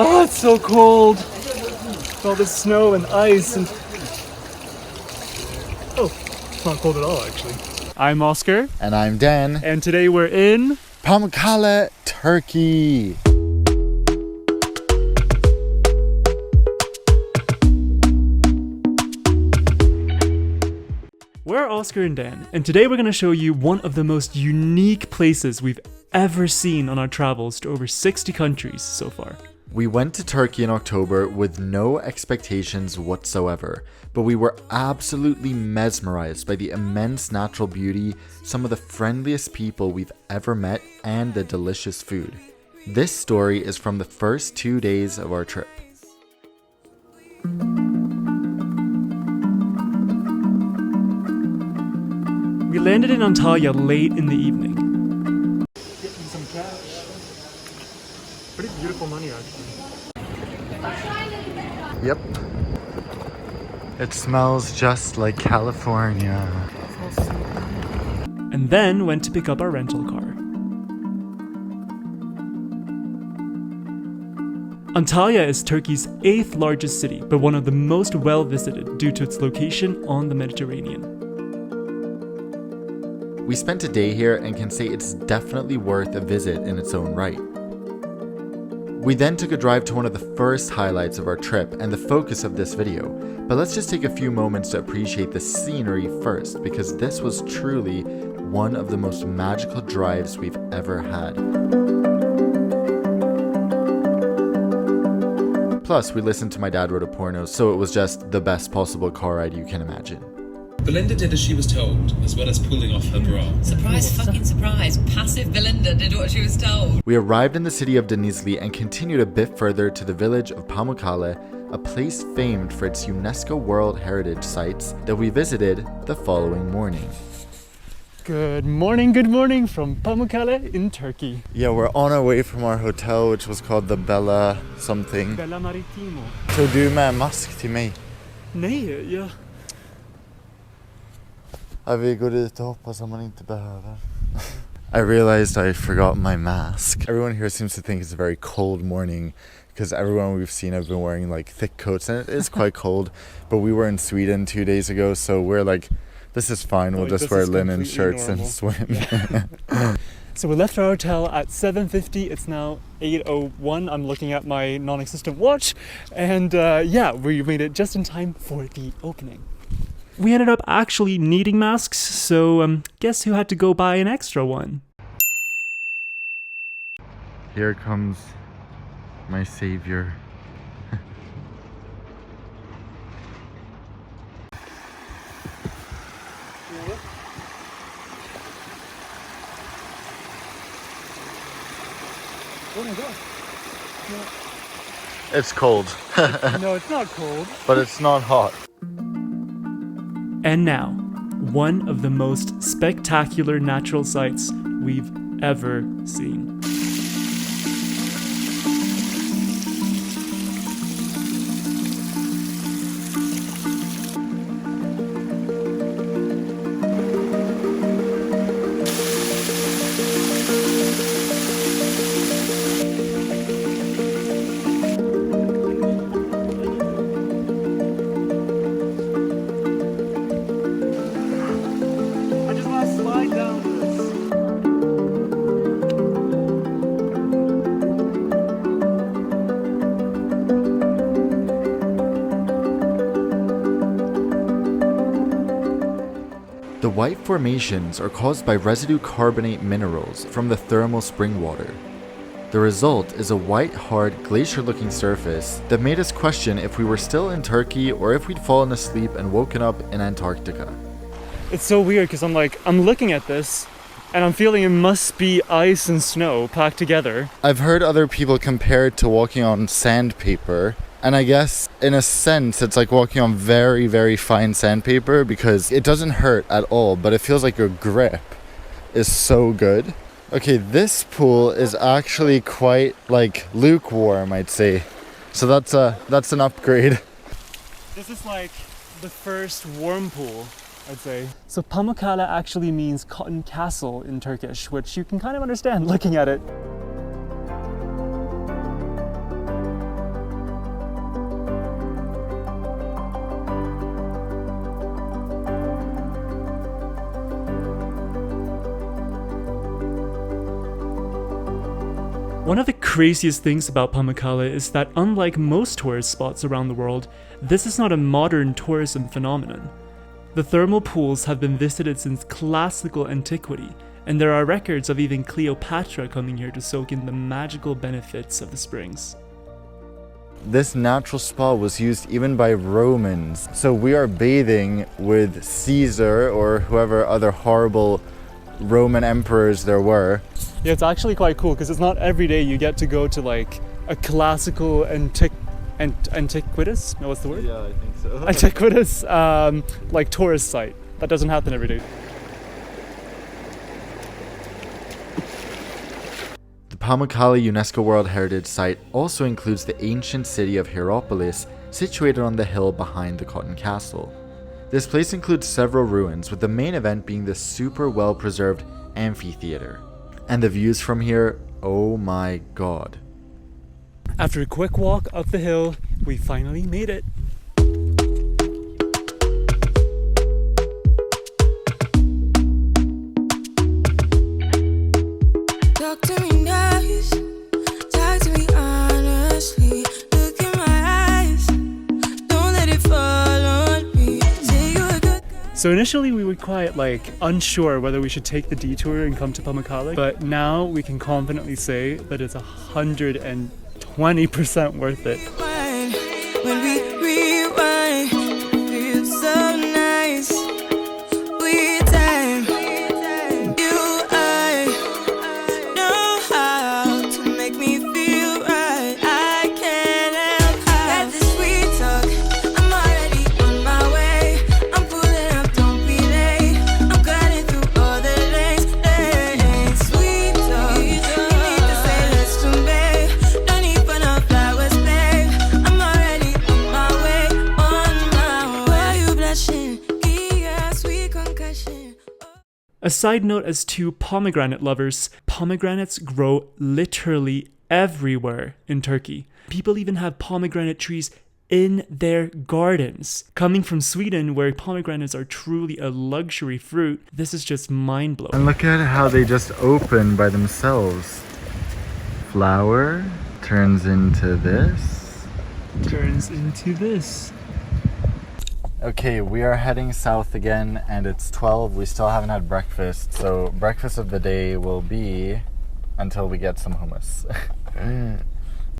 Oh, it's so cold. All this snow and ice and... Oh, it's not cold at all, actually. I'm Oscar. And I'm Dan. And today we're in... Pamukkale, Turkey. We're Oscar and Dan, and today we're going to show you one of the most unique places we've ever seen on our travels to over 60 countries so far. We went to Turkey in October with no expectations whatsoever, but we were absolutely mesmerized by the immense natural beauty, some of the friendliest people we've ever met, and the delicious food. This story is from the first 2 days of our trip. We landed in Antalya late in the evening. Getting some cash. Pretty beautiful money, actually. Yep. It smells just like California. And then went to pick up our rental car. Antalya is Turkey's 8th largest city, but one of the most well-visited due to its location on the Mediterranean. We spent a day here and can say it's definitely worth a visit in its own right. We then took a drive to one of the first highlights of our trip and the focus of this video, but let's just take a few moments to appreciate the scenery first, because this was truly one of the most magical drives we've ever had. Plus, we listened to my dad wrote a porno, so it was just the best possible car ride you can imagine. Belinda did as she was told, as well as pulling off her bra. Surprise fucking surprise. Passive Belinda did what she was told. We arrived in the city of Denizli and continued a bit further to the village of Pamukkale, a place famed for its UNESCO World Heritage Sites that we visited the following morning. Good morning from Pamukkale in Turkey. Yeah, we're on our way from our hotel, which was called the Bella something. Bella Marittimo. Så du med mask till mig? Nej, ja. Vi går dit och hoppas att man inte behöver. I realized I forgot my mask. Everyone here seems to think it's a very cold morning because everyone we've seen have been wearing like thick coats, and it is quite cold. But we were in Sweden 2 days ago, so we're like, this is fine. We'll just wear linen shirts normal. And swim. Yeah. So we left our hotel at 7:50. It's now 8:01. I'm looking at my non-existent watch, and yeah, we made it just in time for the opening. We ended up actually needing masks, so guess who had to go buy an extra one? Here comes my savior. Oh my god. It's cold. No, it's not cold. But it's not hot. And now, one of the most spectacular natural sights we've ever seen. The white formations are caused by residue carbonate minerals from the thermal spring water. The result is a white, hard, glacier-looking surface that made us question if we were still in Turkey or if we'd fallen asleep and woken up in Antarctica. It's so weird because I'm looking at this and I'm feeling it must be ice and snow packed together. I've heard other people compare it to walking on sandpaper. And I guess, in a sense, it's like walking on very, very fine sandpaper because it doesn't hurt at all, but it feels like your grip is so good. Okay, this pool is actually quite, like, lukewarm, I'd say. So that's an upgrade. This is like the first warm pool, I'd say. So Pamukkale actually means cotton castle in Turkish, which you can kind of understand looking at it. craziest things about Pamukkale is that unlike most tourist spots around the world, this is not a modern tourism phenomenon. The thermal pools have been visited since classical antiquity, and there are records of even Cleopatra coming here to soak in the magical benefits of the springs. This natural spa was used even by Romans. So we are bathing with Caesar or whoever other horrible Roman emperors there were. Yeah, it's actually quite cool because it's not every day you get to go to like a classical antiquitas? No, what's the word? Yeah, I think so. Antiquitas, like tourist site. That doesn't happen every day. The Pamukkale UNESCO World Heritage Site also includes the ancient city of Hierapolis, situated on the hill behind the Cotton Castle. This place includes several ruins, with the main event being the super well-preserved amphitheater. And the views from here, oh my god. After a quick walk up the hill, we finally made it. Talk to me nice, talk to me honestly. Look in my eyes, don't let it fall on me. Say you're a good. So initially we were quite unsure whether we should take the detour and come to Pamukkale, but now we can confidently say that it's 120% worth it. When we rewind, feels so nice. We time, you I know how to make me feel right. I can't help got this sweet talk. I'm already on my way. I'm pulling up, don't be late. I'm cutting through all the lanes. Sweet talk, you need to say let's convey. No need for no flowers, babe. I'm already on my way, on my way. Why you blushing? Yeah, sweet concussion. A side note as to pomegranate lovers, pomegranates grow literally everywhere in Turkey. People even have pomegranate trees in their gardens. Coming from Sweden, where pomegranates are truly a luxury fruit, this is just mind-blowing. And look at how they just open by themselves. Flower turns into this. Turns into this. Okay, we are heading south again and it's 12. We still haven't had breakfast. So breakfast of the day will be until we get some hummus.